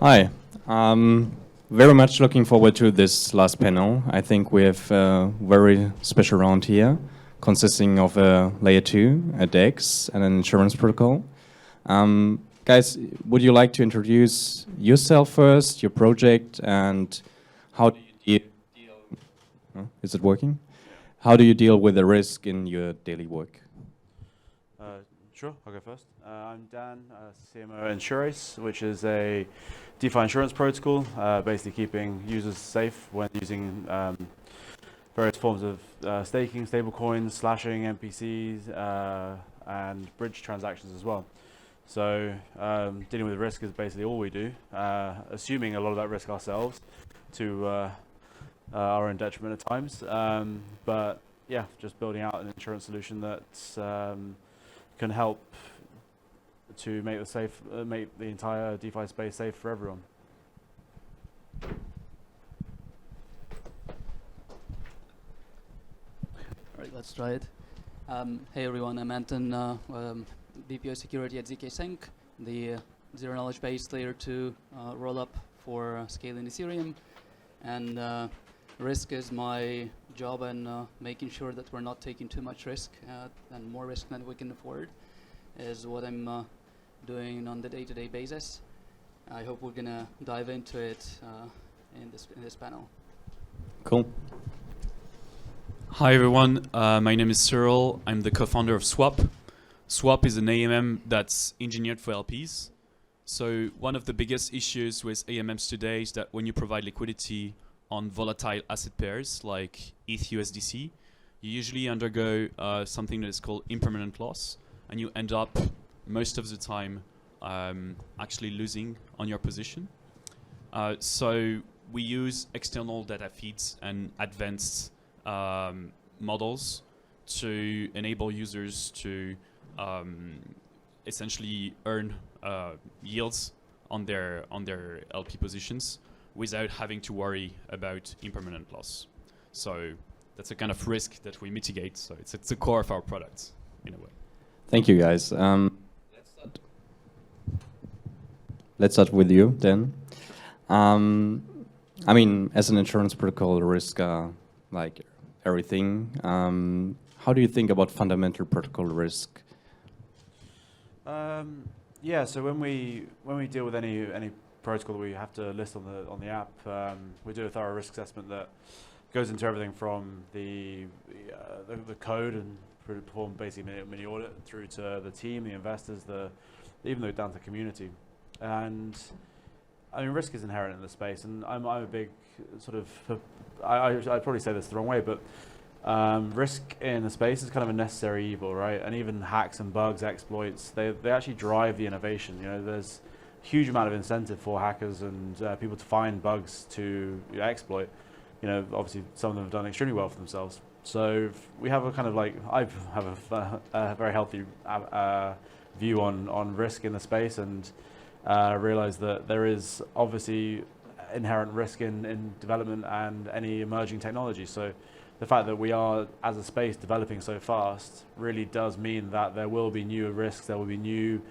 Hi. Very much looking forward to this last panel. I think we have a very special round here, consisting of a layer 2, a DEX, and an insurance protocol. Guys, would you like to introduce yourself first, your project, and how do you deal? Is it working? How do you deal with the risk in your daily work? Sure, I'll go first. I'm Dan, CMO at Insurace, which is a DeFi insurance protocol, basically keeping users safe when using various forms of staking, stablecoins, slashing, NPCs, and bridge transactions as well. So dealing with risk is basically all we do, assuming a lot of that risk ourselves to our own detriment at times. But yeah, just building out an insurance solution that can help to make the entire DeFi space safe for everyone. All right, let's try it. Hey everyone, I'm Anton, DPO security at ZK Sync, the zero knowledge based layer 2 rollup for scaling Ethereum. And risk is my job, and making sure that we're not taking too much risk and more risk than we can afford is what I'm doing on the day-to-day basis. I hope we're gonna dive into it in this panel. Cool. Hi everyone, my name is Cyril. I'm the co-founder of Swap. Swap is an AMM that's engineered for LPs. So one of the biggest issues with AMMs today is that when you provide liquidity on volatile asset pairs like ETH USDC, you usually undergo something that is called impermanent loss, and you end up most of the time actually losing on your position. So we use external data feeds and advanced models to enable users to essentially earn yields on their LP positions without having to worry about impermanent loss. So that's a kind of risk that we mitigate. So it's the core of our product in a way. Thank you, guys. Let's start with you, Dan. I mean, as an insurance protocol, risk like everything. How do you think about fundamental protocol risk? Yeah, so when we deal with any protocol that we have to list on the app, we do a thorough risk assessment that goes into everything from the code and perform basically a mini audit through to the team, the investors, even though down to the community. And I mean, risk is inherent in the space, and I'm a big sort of I'd probably say this the wrong way, but risk in the space is kind of a necessary evil, right? And even hacks and bugs, exploits, they actually drive the innovation. You know, there's a huge amount of incentive for hackers and people to find bugs to exploit. You know, obviously some of them have done extremely well for themselves. So we have a kind of like, I have a very healthy view on risk in the space, and realize that there is obviously inherent risk in development and any emerging technology. So the fact that we are, as a space, developing so fast really does mean that there will be new risks, there will be new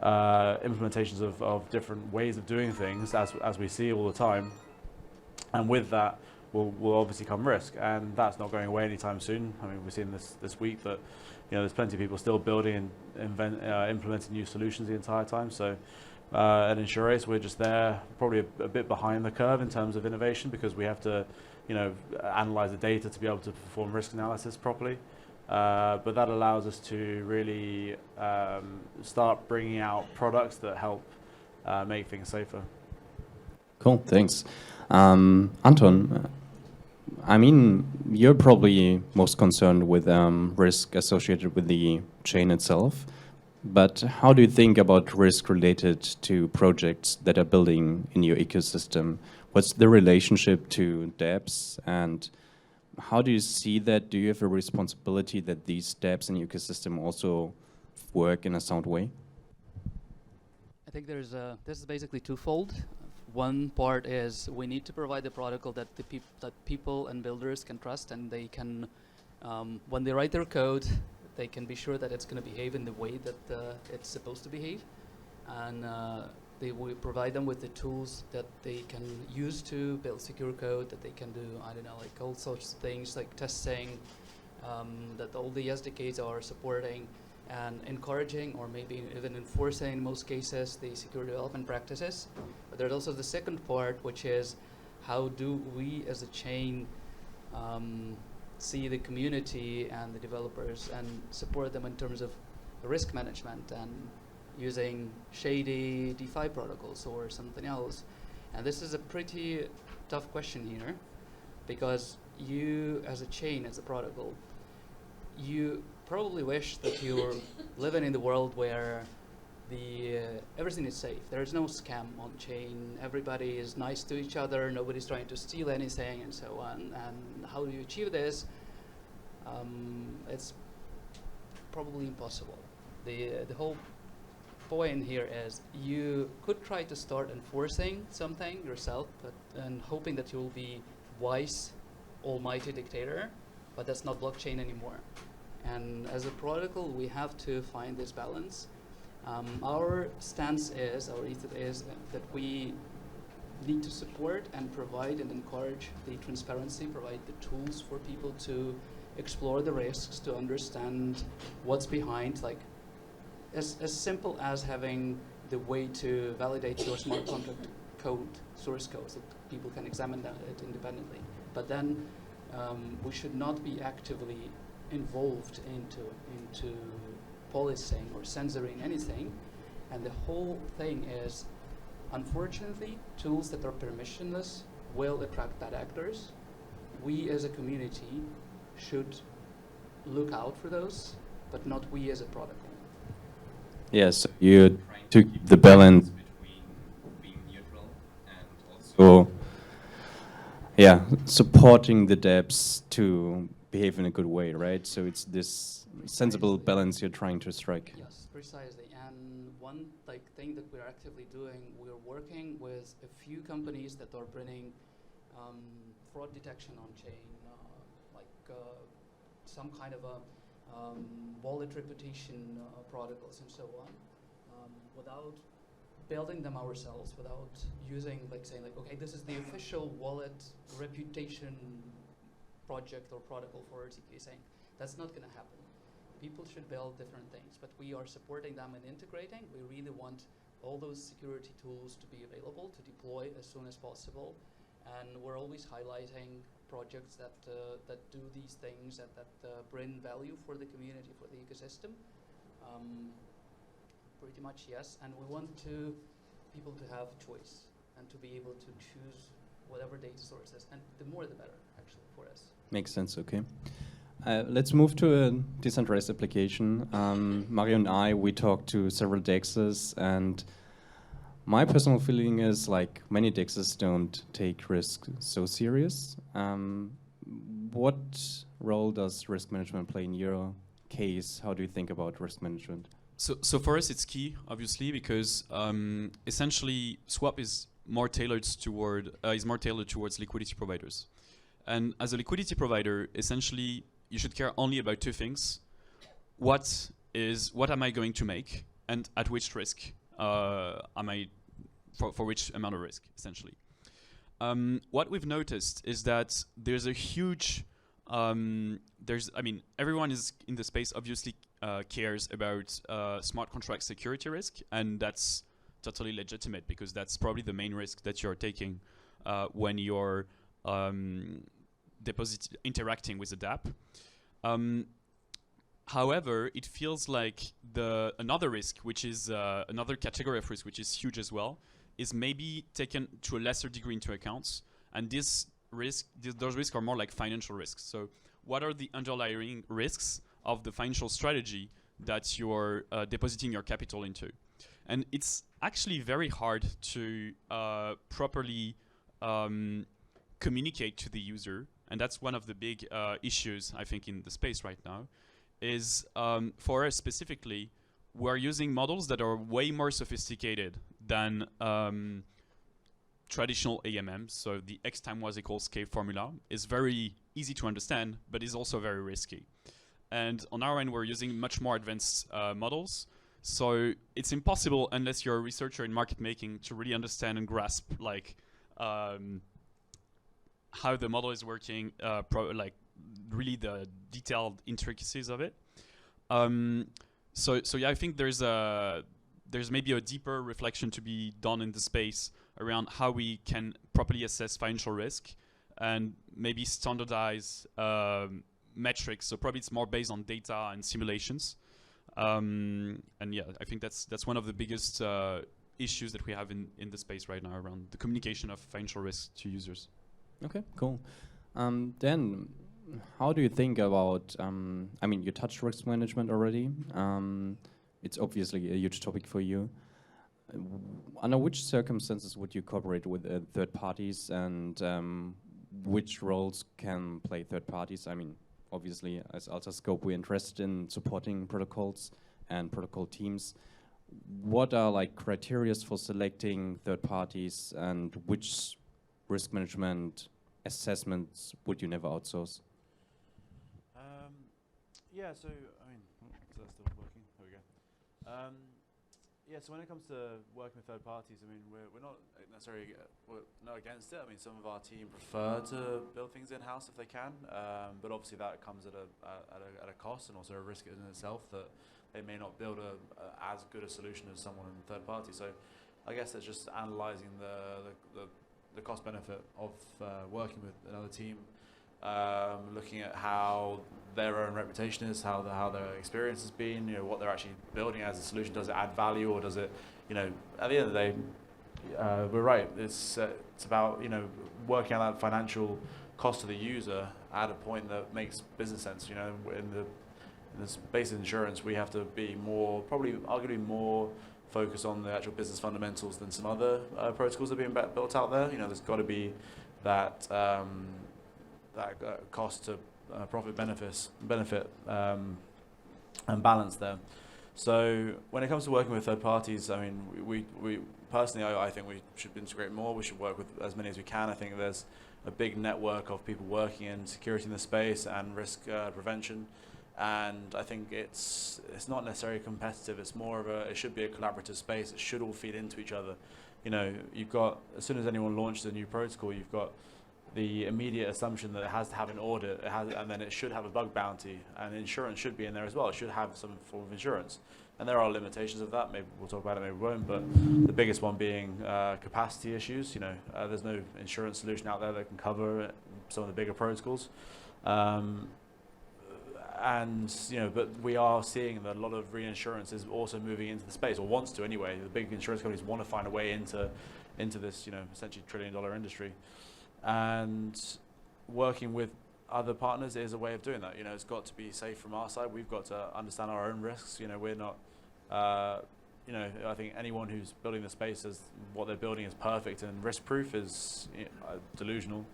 implementations of different ways of doing things as we see all the time. And with that will obviously come risk, and that's not going away anytime soon. I mean, we've seen this week that there's plenty of people still building and implementing new solutions the entire time. So at Insurace, we're just there, probably a bit behind the curve in terms of innovation, because we have to analyze the data to be able to perform risk analysis properly. But that allows us to really start bringing out products that help make things safer. Cool, thanks. Anton, I mean, you're probably most concerned with risk associated with the chain itself. But how do you think about risk related to projects that are building in your ecosystem? What's the relationship to dApps, and how do you see that? Do you have a responsibility that these dApps in your ecosystem also work in a sound way? I think this is basically twofold. One part is we need to provide a protocol that that people and builders can trust, and they can, when they write their code, they can be sure that it's going to behave in the way that it's supposed to behave. And we provide them with the tools that they can use to build secure code, that they can do, I don't know, like all sorts of things like testing, that all the SDKs are supporting and encouraging or maybe even enforcing in most cases the secure development practices. But there's also the second part, which is how do we as a chain see the community and the developers and support them in terms of risk management and using shady DeFi protocols or something else. And this is a pretty tough question here, because you as a chain, as a protocol, you probably wish that you're living in the world where everything is safe. There is no scam on chain. Everybody is nice to each other. Nobody's trying to steal anything, and so on. And how do you achieve this? It's probably impossible. The whole point here is you could try to start enforcing something yourself, and hoping that you will be wise, almighty dictator, but that's not blockchain anymore. And as a protocol, we have to find this balance. Our stance is, our ethos is that we need to support and provide and encourage the transparency, provide the tools for people to explore the risks, to understand what's behind, like as simple as having the way to validate your smart contract code, source code, so that people can examine it independently. But then we should not be actively involved into policing or censoring anything. And the whole thing is, unfortunately, tools that are permissionless will attract bad actors. We as a community should look out for those, but not we as a protocol. Yes, you're trying to keep the balance between being neutral and also, yeah, supporting the devs to behave in a good way, right? So it's this sensible balance you're trying to strike. Yes, precisely. And one thing that we're actively doing, we're working with a few companies that are bringing fraud detection on chain, some kind of a wallet reputation protocols and so on, without building them ourselves, without using saying okay, this is the official wallet reputation project or protocol for zkSync. That's not going to happen. People should build different things, but we are supporting them and integrating. We really want all those security tools to be available to deploy as soon as possible, and we're always highlighting projects that do these things and that bring value for the community, for the ecosystem. Pretty much yes, and we want people to have choice and to be able to choose whatever data sources, and the more the better, actually, for us. Makes sense, okay. Let's move to a decentralized application. Mario and I, we talked to several DEXs, and my personal feeling is many DEXs don't take risk so serious. What role does risk management play in your case? How do you think about risk management? So for us, it's key, obviously, because essentially Swap is more tailored towards liquidity providers. And as a liquidity provider, essentially, you should care only about two things: what am I going to make, and at which risk am I, for which amount of risk, essentially. What we've noticed is that there's a huge, everyone is in the space obviously cares about smart contract security risk, and that's totally legitimate because that's probably the main risk that you're taking when you're interacting with a DApp. However, it feels like another risk, which is another category of risk, which is huge as well, is maybe taken to a lesser degree into account. And those risks are more like financial risks. So what are the underlying risks of the financial strategy that you're depositing your capital into? And it's actually very hard to properly communicate to the user. And that's one of the big issues, I think, in the space right now, is for us specifically, we're using models that are way more sophisticated than traditional AMM. So the X time was equals K formula is very easy to understand, but is also very risky. And on our end, we're using much more advanced models So it's impossible unless you're a researcher in market making to really understand and grasp like how the model is working, like really the detailed intricacies of it. So yeah, I think there's maybe a deeper reflection to be done in the space around how we can properly assess financial risk and maybe standardize metrics. So probably it's more based on data and simulations. And yeah, I think that's one of the biggest issues that we have in the space right now around the communication of financial risk to users. Okay, cool. Then, how do you think about, I mean, you touched risk management already. It's obviously a huge topic for you. Under which circumstances would you cooperate with third parties, and which roles can play third parties? I mean, obviously, as Altascope, we're interested in supporting protocols and protocol teams. What are like criteria for selecting third parties, and which risk management assessments would you never outsource? Yeah, so I mean, is that still working? There we go. Yeah, so when it comes to working with third parties, I mean, we're not necessarily we're not against it. I mean, some of our team prefer to build things in house if they can, but obviously that comes at a cost and also a risk in itself that they may not build as good a solution as someone in third party. So I guess it's just analysing the cost benefit of working with another team, looking at how their own reputation is, how their experience has been, you know, what they're actually building as a solution. Does it add value, or does it, you know, at the end of the day, we're right. It's about, you know, working out that financial cost to the user at a point that makes business sense. You know, in the space of insurance, we have to be more, probably arguably more focus on the actual business fundamentals than some other protocols that are being built out there. You know, there's got to be that cost to profit benefit and balance there. So when it comes to working with third parties, I mean, we personally, I think we should integrate more. We should work with as many as we can. I think there's a big network of people working in security in the space and risk prevention. And I think it's not necessarily competitive. It's more of it should be a collaborative space. It should all feed into each other. You know, you've got, as soon as anyone launches a new protocol, you've got the immediate assumption that it has to have an audit, and then it should have a bug bounty, and insurance should be in there as well. It should have some form of insurance. And there are limitations of that. Maybe we'll talk about it, maybe we won't. But the biggest one being capacity issues. You know, there's no insurance solution out there that can cover some of the bigger protocols. And you know, but we are seeing that a lot of reinsurance is also moving into the space, or wants to anyway. The big insurance companies want to find a way into this, you know, essentially $1 trillion industry, and working with other partners is a way of doing that. You know, it's got to be safe from our side. We've got to understand our own risks. You know, we're not. You know, I think anyone who's building the space as what they're building is perfect and risk-proof is, you know, delusional.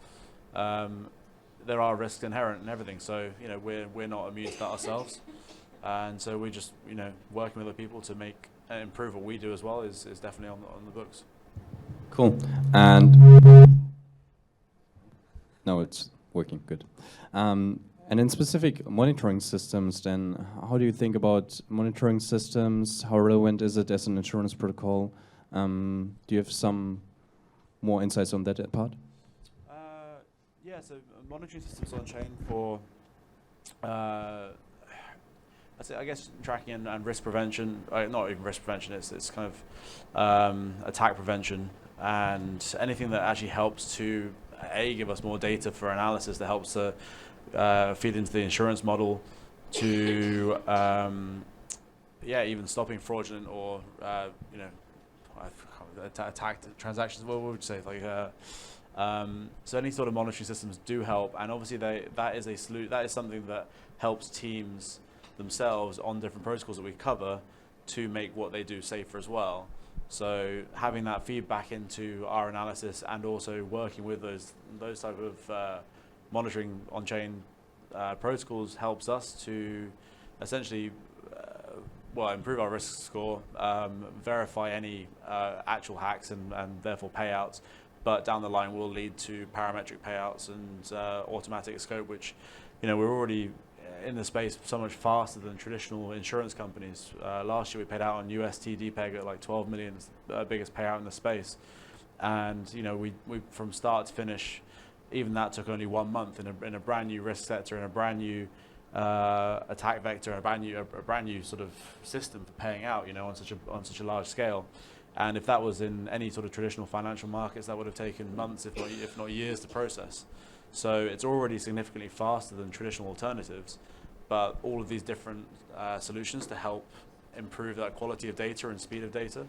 There are risks inherent in everything, so you know we're not immune to that ourselves, and so we just, you know, working with other people to make and improve what we do as well is definitely on the books. Cool. And no, it's working good. And in specific monitoring systems, then how do you think about monitoring systems? How relevant is it as an insurance protocol? Do you have some more insights on that part? Yeah, so monitoring systems on chain for, I guess tracking and risk prevention. Not even risk prevention. It's kind of attack prevention, and anything that actually helps to give us more data for analysis, that helps to feed into the insurance model, to even stopping fraudulent or you know, attacked transactions. What would you say? Like. So any sort of monitoring systems do help, and obviously that is something that helps teams themselves on different protocols that we cover to make what they do safer as well. So having that feedback into our analysis and also working with those type of monitoring on-chain protocols helps us to essentially improve our risk score, verify any actual hacks and therefore payouts. But down the line will lead to parametric payouts and automatic scope, which, you know, we're already in the space so much faster than traditional insurance companies. Last year we paid out on UST DPEG at like 12 million, biggest payout in the space. And we from start to finish, even that took only 1 month in a brand new risk sector, in a brand new attack vector, a brand new sort of system for paying out, on such a large scale. And if that was in any sort of traditional financial markets, that would have taken months, if not years, to process. So it's already significantly faster than traditional alternatives, but all of these different solutions to help improve that quality of data and speed of data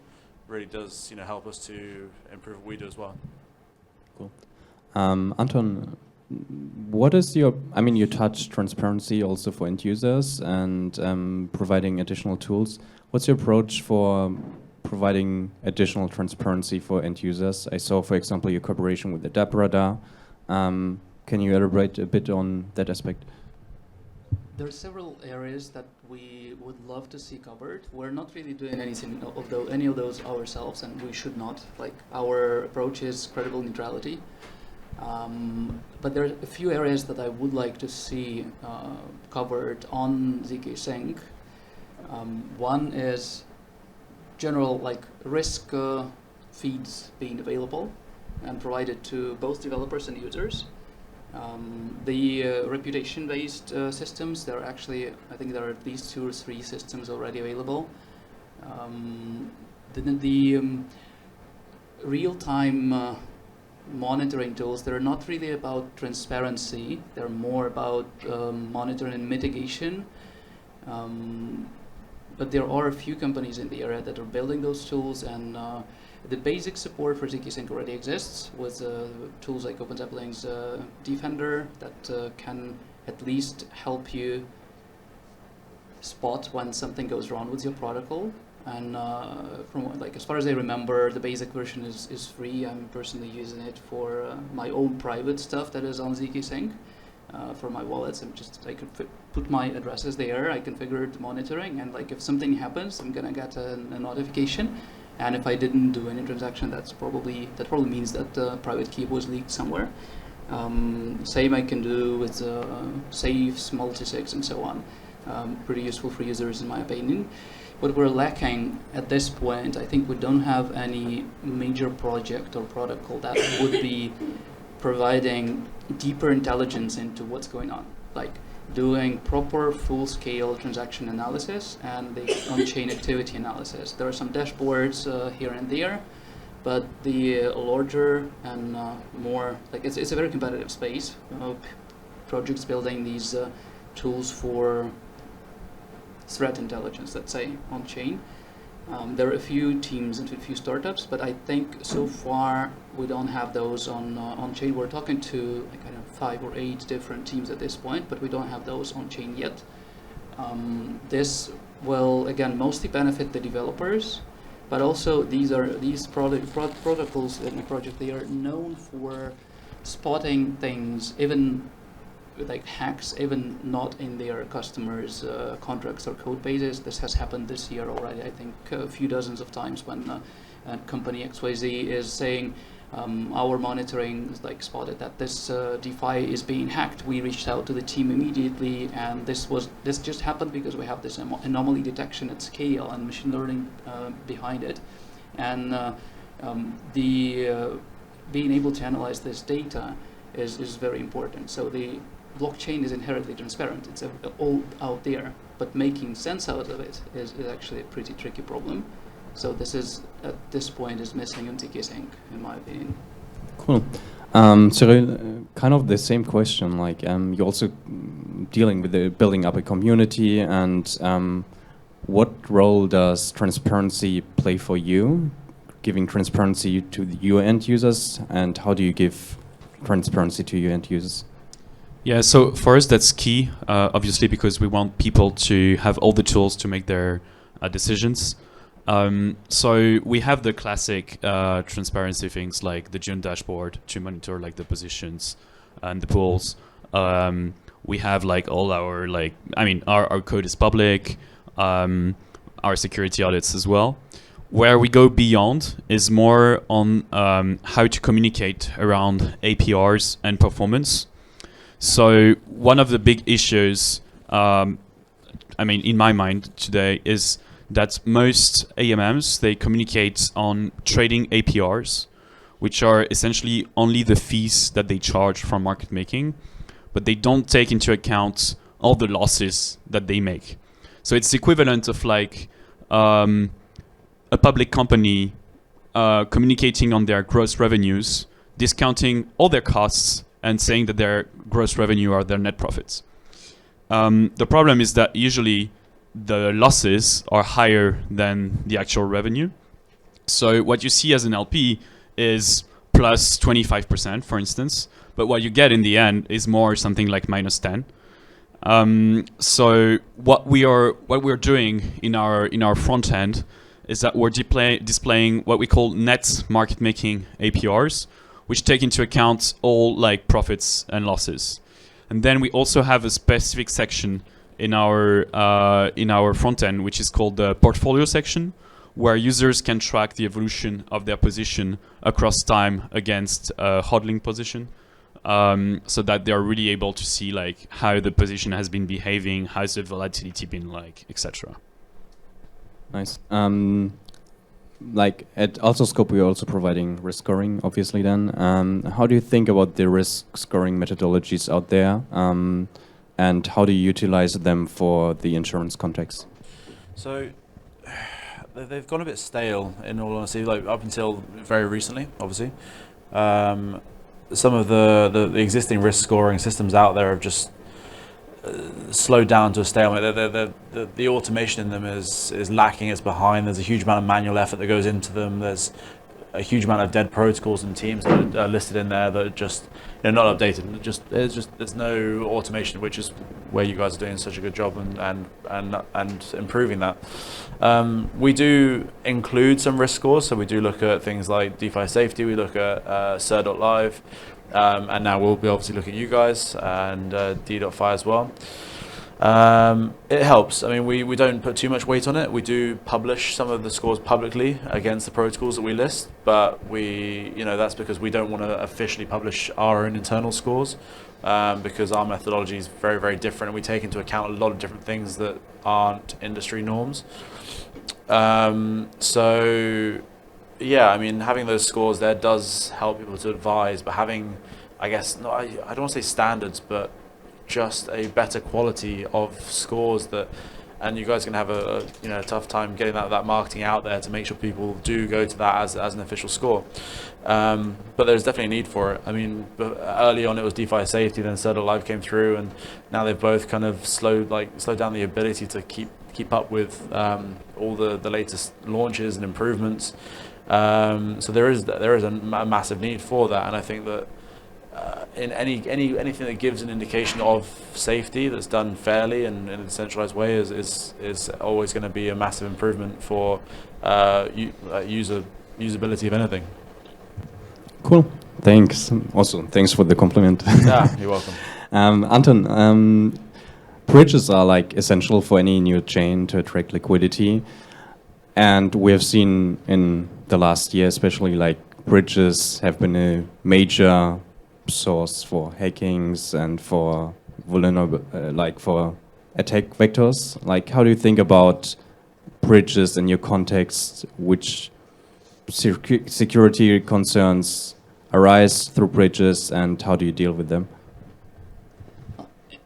really does, help us to improve what we do as well. Cool. Anton, what is your, you touched transparency also for end users and providing additional tools. What's your approach for providing additional transparency for end users? I saw, for example, your cooperation with the DAP Radar. Can you elaborate a bit on that aspect? There are several areas that we would love to see covered. We're not really doing any of those ourselves, and we should not. Like, our approach is credible neutrality. But there are a few areas that I would like to see covered on ZK Sync. One is general risk feeds being available and provided to both developers and users. The reputation-based systems, there are actually, I think there are at least 2 or 3 systems already available. The real-time monitoring tools, they're not really about transparency, they're more about monitoring and mitigation. But there are a few companies in the area that are building those tools, and the basic support for ZK Sync already exists with tools like OpenZeppelin's Defender that can at least help you spot when something goes wrong with your protocol. And from as far as I remember, the basic version is free. I'm personally using it for my own private stuff that is on ZK Sync. For my wallets, I could put my addresses there. I configured monitoring, and if something happens, I'm gonna get a notification. And if I didn't do any transaction, that probably means that the private key was leaked somewhere. Same I can do with safes, multisigs, and so on. Pretty useful for users, in my opinion. What we're lacking at this point, I think we don't have any major project or protocol that would be providing deeper intelligence into what's going on, like doing proper full-scale transaction analysis and the on-chain activity analysis. There are some dashboards here and there, but the larger and more, it's a very competitive space. Projects building these tools for threat intelligence, let's say, on-chain. There are a few teams and a few startups, but I think so far we don't have those on-chain. We're talking to 5 or 8 different teams at this point, but we don't have those on-chain yet. This will, again, mostly benefit the developers, but also these protocols in the project, they are known for spotting things, even hacks, even not in their customers' contracts or code bases. This has happened this year already, I think a few dozens of times, when company XYZ is saying our monitoring spotted that this DeFi is being hacked. We reached out to the team immediately, and this just happened because we have this anomaly detection at scale and machine learning behind it, and being able to analyze this data is very important. So the blockchain is inherently transparent. It's all out there, but making sense out of it is actually a pretty tricky problem. So this is, at this point, is missing in ZK Sync, in my opinion. Cool. Cyril, kind of the same question. You're also dealing with building up a community, and what role does transparency play for you? Giving transparency to your end users, and how do you give transparency to your end users? Yeah, so for us that's key, obviously, because we want people to have all the tools to make their decisions. So we have the classic transparency things like the June dashboard to monitor the positions and the pools. We have all our our code is public, our security audits as well. Where we go beyond is more on how to communicate around APRs and performance. So one of the big issues I mean, in my mind today, is that most AMMs, they communicate on trading APRs, which are essentially only the fees that they charge from market making, but they don't take into account all the losses that they make. So it's equivalent of like a public company communicating on their gross revenues, discounting all their costs, and saying that their gross revenue are their net profits. The problem is that usually the losses are higher than the actual revenue. So what you see as an LP is plus 25%, for instance, but what you get in the end is more something like minus 10. So what we're doing in our front end is that we're displaying what we call net market making APRs, which take into account all like profits and losses. And then we also have a specific section in our front end, which is called the portfolio section, where users can track the evolution of their position across time against a hodling position, so that they're really able to see like how the position has been behaving, how's the volatility been like, etc. Nice. Like at Altoscope, we're also providing risk scoring, obviously then. How do you think about the risk scoring methodologies out there? And how do you utilize them for the insurance context? So they've gone a bit stale, in all honesty, like up until very recently, obviously. Some of the existing risk scoring systems out there have just slowed down to a stalemate. The automation in them is lacking, it's behind. There's a huge amount of manual effort that goes into them. There's a huge amount of dead protocols and teams that are listed in there that are just not updated. There's no automation, which is where you guys are doing such a good job and improving that. We do include some risk scores, so we do look at things like DeFi safety. We look at Sir.live, and now we'll be obviously looking at you guys and D.Fi as well. It helps. I mean, we don't put too much weight on it. We do publish some of the scores publicly against the protocols that we list, but that's because we don't want to officially publish our own internal scores, because our methodology is very, very different, and we take into account a lot of different things that aren't industry norms. So yeah, I mean, having those scores there does help people to advise, but having, I guess, I don't want to say standards, but just a better quality of scores and you guys can have a tough time getting that marketing out there to make sure people do go to that as an official score. But there's definitely a need for it. I mean, early on it was DeFi safety, then Sir.live came through, and now they've both kind of slowed down the ability to keep up with all the latest launches and improvements. So there is a massive need for that, and I think that in anything that gives an indication of safety that's done fairly and in a decentralized way is always going to be a massive improvement for usability of anything. Cool. Thanks. Also, thanks for the compliment. Yeah, you're welcome. Anton, bridges are like essential for any new chain to attract liquidity, and we have seen in the last year, especially, like bridges have been a major source for hackings and for vulnerable, for attack vectors. Like, how do you think about bridges in your context? Which security concerns arise through bridges, and how do you deal with them?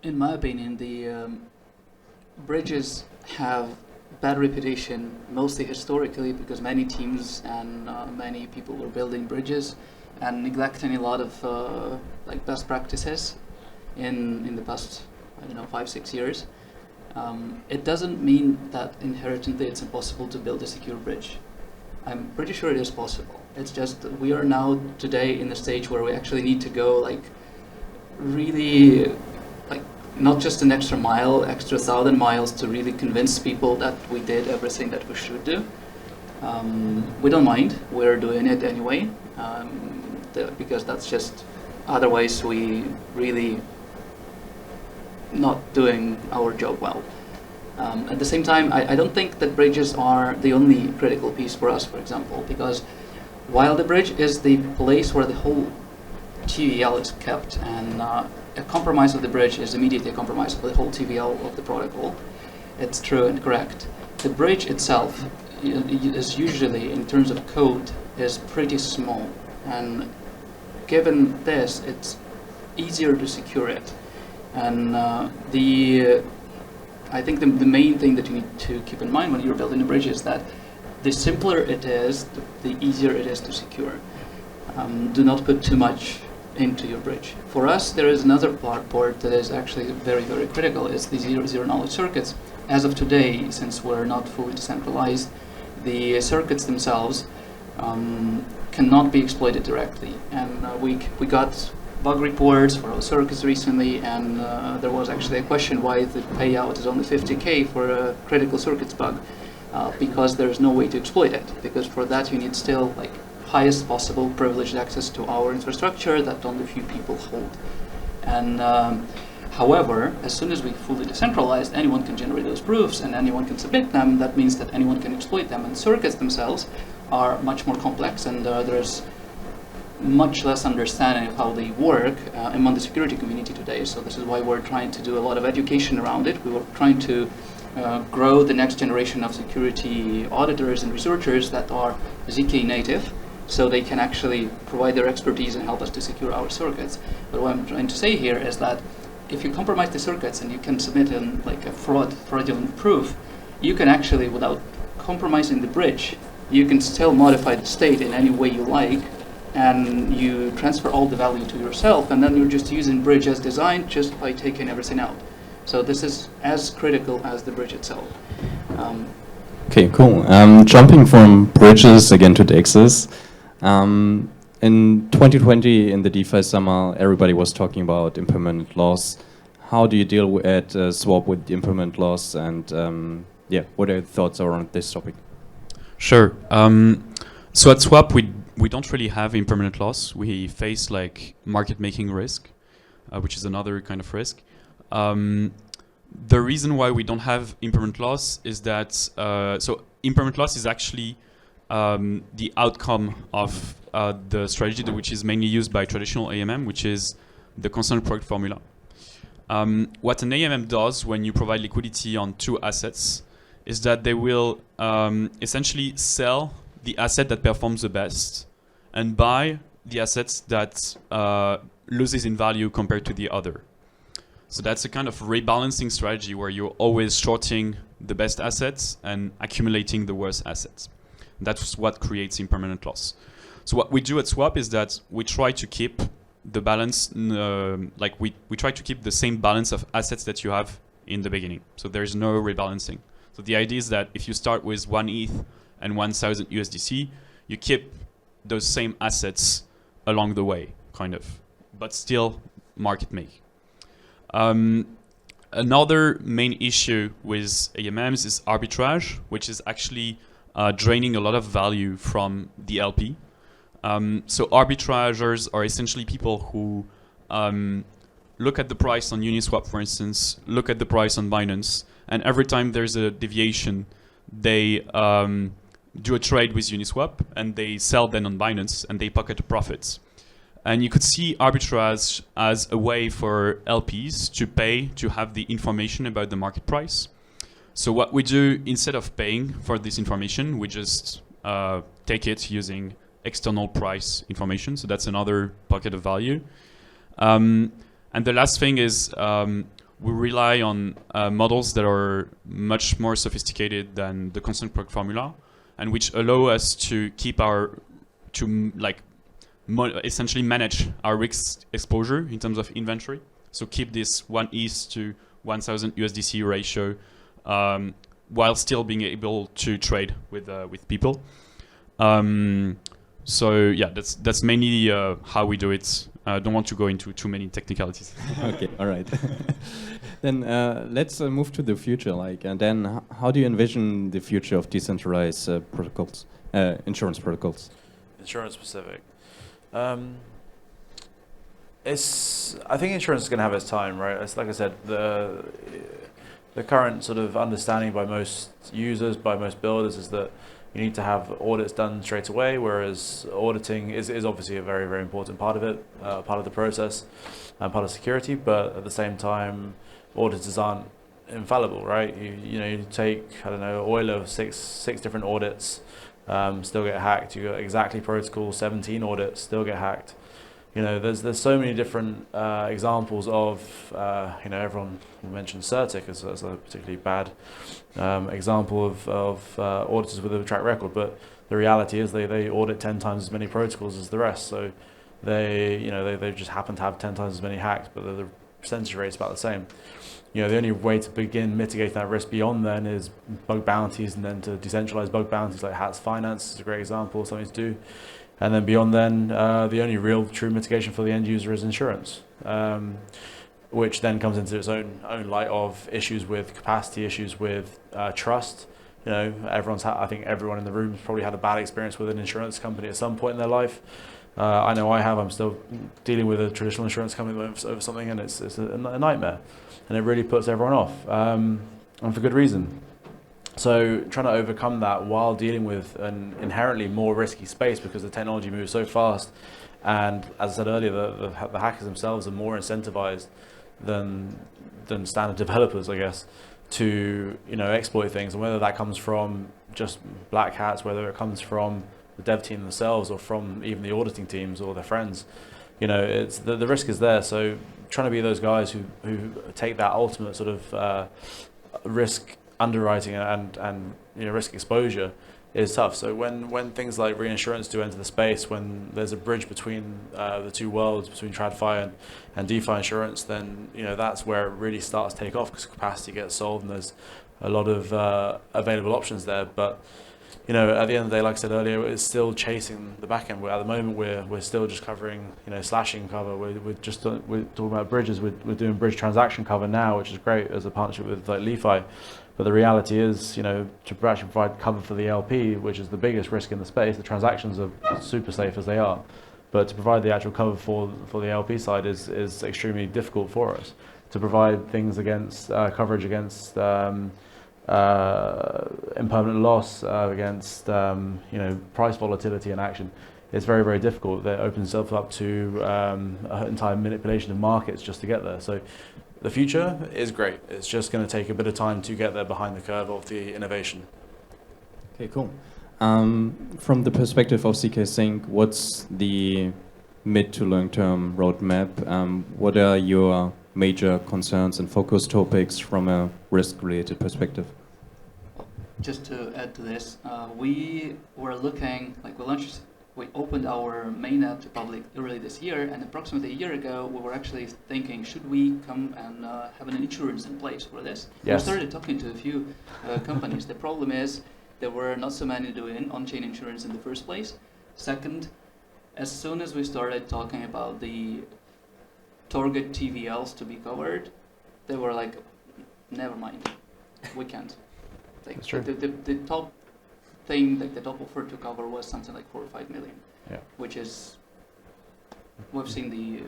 In my opinion, the bridges have bad reputation, mostly historically, because many teams and many people were building bridges and neglecting a lot of best practices in the past, 5-6 years. It doesn't mean that inherently it's impossible to build a secure bridge. I'm pretty sure it is possible. It's just that we are now today in the stage where we actually need to go really not just an extra 1,000 miles to really convince people that we did everything that we should do. We don't mind, we're doing it anyway, because that's just, otherwise we really not doing our job well. At the same time, I don't think that bridges are the only critical piece for us, for example, because while the bridge is the place where the whole TVL is kept, and a compromise of the bridge is immediately a compromise of the whole TVL of the protocol. It's true and correct. The bridge itself is usually, in terms of code, is pretty small, and given this, it's easier to secure it. And I think the main thing that you need to keep in mind when you're building a bridge is that the simpler it is, the easier it is to secure. Do not put too much into your bridge. For us, there is another part that is actually very, very critical. It's the zero knowledge circuits. As of today, since we're not fully decentralized, the circuits themselves cannot be exploited directly. And we got bug reports for our circuits recently, and there was actually a question why the payout is only 50K for a critical circuits bug, because there's no way to exploit it. Because for that you need still like highest possible privileged access to our infrastructure that only few people hold. And however, as soon as we fully decentralized, anyone can generate those proofs and anyone can submit them. That means that anyone can exploit them. And circuits themselves are much more complex, and there's much less understanding of how they work among the security community today. So this is why we're trying to do a lot of education around it. We were trying to grow the next generation of security auditors and researchers that are ZK native, so they can actually provide their expertise and help us to secure our circuits. But what I'm trying to say here is that if you compromise the circuits and you can submit like a fraudulent proof, you can actually, without compromising the bridge, you can still modify the state in any way you like, and you transfer all the value to yourself, and then you're just using bridge as designed just by taking everything out. So this is as critical as the bridge itself. Okay, cool. Jumping from bridges again to DEXs. In 2020, in the DeFi summer, everybody was talking about impermanent loss. How do you deal at Swap with impermanent loss? And yeah, what are your thoughts around this topic? Sure. So at Swap, we don't really have impermanent loss. We face like market making risk, which is another kind of risk. The reason why we don't have impermanent loss is that so impermanent loss is actually the outcome of the strategy which is mainly used by traditional AMM, which is the constant product formula. What an AMM does when you provide liquidity on two assets is that they will essentially sell the asset that performs the best and buy the assets that loses in value compared to the other. So that's a kind of rebalancing strategy where you're always shorting the best assets and accumulating the worst assets. That's what creates impermanent loss. So what we do at Swap is that we try to keep the balance, like we try to keep the same balance of assets that you have in the beginning. So there's no rebalancing. So the idea is that if you start with 1 ETH and 1,000 USDC, you keep those same assets along the way, kind of, but still market make. Another main issue with AMMs is arbitrage, which is actually draining a lot of value from the LP. So arbitrageurs are essentially people who look at the price on Uniswap, for instance, look at the price on Binance, and every time there's a deviation, they do a trade with Uniswap, and they sell then on Binance, and they pocket the profits. And you could see arbitrage as a way for LPs to pay to have the information about the market price. So what we do, instead of paying for this information, we just take it using external price information. So that's another pocket of value. And the last thing is we rely on models that are much more sophisticated than the constant product formula, and which allow us to keep essentially manage our risk exposure in terms of inventory. So keep this 1 ETH to 1,000 USDC ratio while still being able to trade with people. So yeah, that's mainly how we do it. I don't want to go into too many technicalities. Okay, all right. Then let's move to the future. And then how do you envision the future of decentralized protocols, insurance protocols? Insurance specific. I think insurance is going to have its time, right? It's like I said, the current sort of understanding by most users, by most builders, is that you need to have audits done straight away, whereas auditing is obviously a very, very important part of it, part of the process, and part of security, but at the same time, auditors aren't infallible, right? You take, I don't know, Euler, six different audits, still get hacked. You got Exactly Protocol, 17 audits, still get hacked. There's so many different examples of, everyone mentioned Certic as a particularly bad example of auditors with a track record, but the reality is they audit 10 times as many protocols as the rest, so they just happen to have 10 times as many hacks, but the percentage rate's about the same. The only way to begin mitigating that risk beyond then is bug bounties, and then to decentralize bug bounties like HATS Finance is a great example, something to do. And then beyond then, the only real true mitigation for the end user is insurance, which then comes into its own light of issues with capacity, issues with trust. I think everyone in the room has probably had a bad experience with an insurance company at some point in their life. I know I have. I'm still dealing with a traditional insurance company over something, and it's a nightmare, and it really puts everyone off, and for good reason. So trying to overcome that while dealing with an inherently more risky space, because the technology moves so fast, and as I said earlier, the hackers themselves are more incentivized than standard developers, I guess, to exploit things, and whether that comes from just black hats, whether it comes from the dev team themselves, or from even the auditing teams or their friends, it's the risk is there. So trying to be those guys who take that ultimate sort of risk underwriting and risk exposure is tough. So when things like reinsurance do enter the space, when there's a bridge between the two worlds, between TradFi and DeFi insurance, then that's where it really starts to take off, because capacity gets solved and there's a lot of available options there. But at the end of the day, like I said earlier, it's still chasing the back end. At the moment, we're still just covering slashing cover. We're talking about bridges. We're doing bridge transaction cover now, which is great as a partnership with like Lefi. But the reality is, to actually provide cover for the LP, which is the biggest risk in the space, the transactions are super safe as they are. But to provide the actual cover for the LP side is extremely difficult for us. To provide things against coverage against impermanent loss, against price volatility and action, it's very, very difficult. That opens itself up to entire manipulation of markets just to get there. So the future is great. It's just going to take a bit of time to get there behind the curve of the innovation. Okay, cool. From the perspective of ZK Sync, what's the mid to long term roadmap? What are your major concerns and focus topics from a risk related perspective? Just to add to this, we were looking, we opened our mainnet to public early this year, and approximately a year ago, we were actually thinking, should we come and have an insurance in place for this? Yes. We started talking to a few companies. The problem is there were not so many doing on-chain insurance in the first place. Second, as soon as we started talking about the target TVLs to be covered, they were like, never mind, we can't. That's true. The top thing, the top offer to cover was something like 4 or 5 million, which is, we've seen the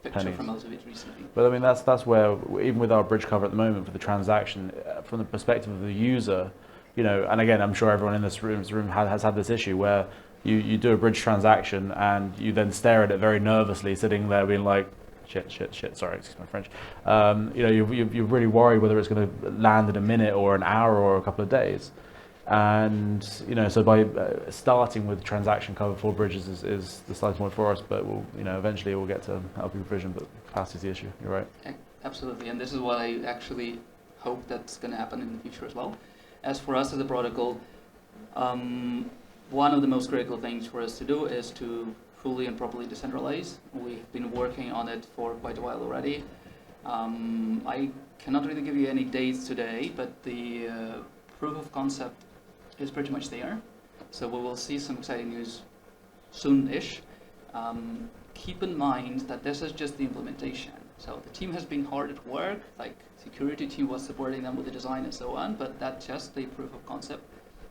picture Pennies from Elsevier recently. But I mean, that's where, even with our bridge cover at the moment for the transaction, from the perspective of the user, and again, I'm sure everyone in this room has had this issue where you do a bridge transaction and you then stare at it very nervously, sitting there being like, shit, sorry, excuse my French. You're really worried whether it's going to land in a minute or an hour or a couple of days. And so by starting with transaction cover for bridges is the starting point for us, but eventually we'll get to LP provision, but capacity is the issue. You're right. Absolutely, and this is what I actually hope that's going to happen in the future as well. As for us as a protocol, one of the most critical things for us to do is to fully and properly decentralize. We've been working on it for quite a while already. I cannot really give you any dates today, but the proof of concept is pretty much there. So we will see some exciting news soon-ish. Keep in mind that this is just the implementation. So the team has been hard at work, like security team was supporting them with the design and so on, but that's just the proof of concept.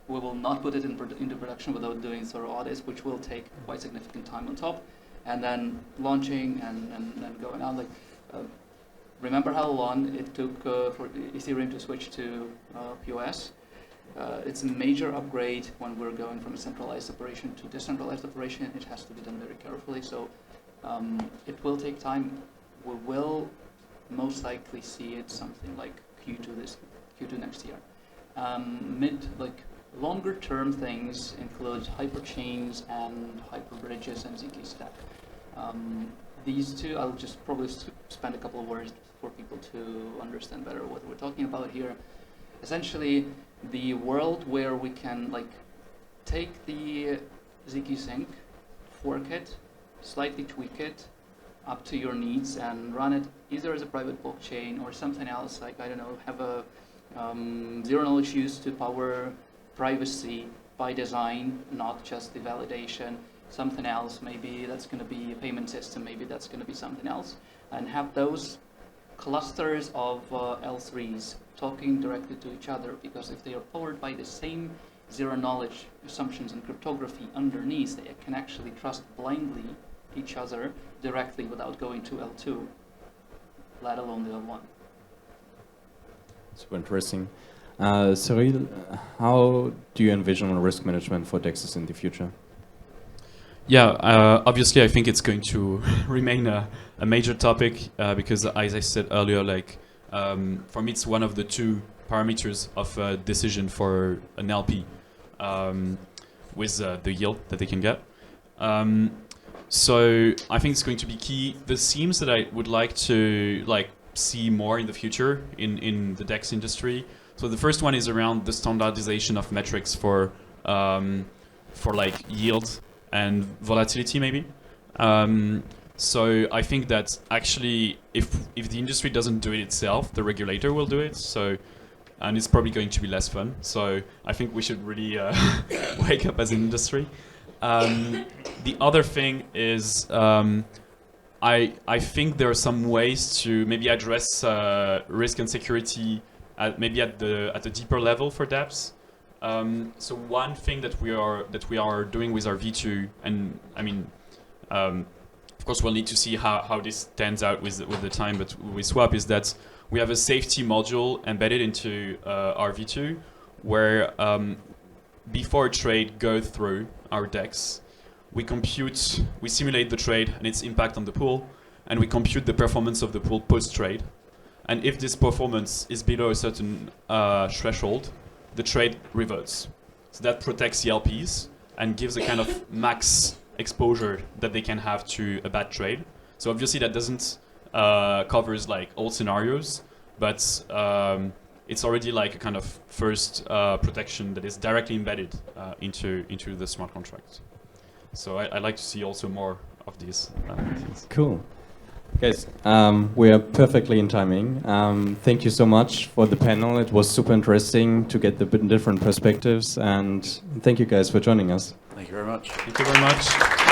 We will not put it into production without doing thorough audits, which will take quite significant time on top, and then launching and going on. Remember how long it took for Ethereum to switch to POS? It's a major upgrade when we're going from a centralized operation to decentralized operation. It has to be done very carefully, so it will take time. We will most likely see it something like Q2 next year. Longer term things include hyperchains and hyperbridges and ZK Stack. These two, I'll just probably spend a couple of words for people to understand better what we're talking about here. Essentially, the world where we can take the ZK Sync, fork it, slightly tweak it up to your needs, and run it either as a private blockchain or something else, like, I don't know, have a zero-knowledge use to power privacy by design, not just the validation, something else, maybe that's going to be a payment system, maybe that's going to be something else, and have those clusters of L3s talking directly to each other, because if they are powered by the same zero-knowledge assumptions and cryptography underneath, they can actually trust blindly each other directly without going to L2, let alone the L1. Super interesting. Cyril, how do you envision risk management for DEXs in the future? Yeah, obviously I think it's going to remain a major topic because, as I said earlier, for me it's one of the two parameters of decision for an LP with the yield that they can get. So I think it's going to be key. The themes that I would like to see more in the future in the DEX industry. So the first one is around the standardization of metrics for yield and volatility, maybe. So I think that actually, if the industry doesn't do it itself, the regulator will do it. So, and it's probably going to be less fun. So I think we should really wake up as an industry. The other thing is, I think there are some ways to maybe address risk and security maybe at the deeper level for dApps. So one thing that we are doing with our V2, and I mean, of course we'll need to see how this turns out with the time, but with Swap is that we have a safety module embedded into our V2, where before a trade goes through our DEX, we simulate the trade and its impact on the pool, and we compute the performance of the pool post-trade. And if this performance is below a certain threshold, the trade reverts. So that protects the LPs and gives a kind of max exposure that they can have to a bad trade. So obviously that doesn't covers all scenarios, but it's already a kind of first protection that is directly embedded into the smart contract. So I'd like to see also more of these things. Cool. Guys, we are perfectly in timing. Thank you so much for the panel. It was super interesting to get the different perspectives, and thank you guys for joining us. Thank you very much. Thank you very much.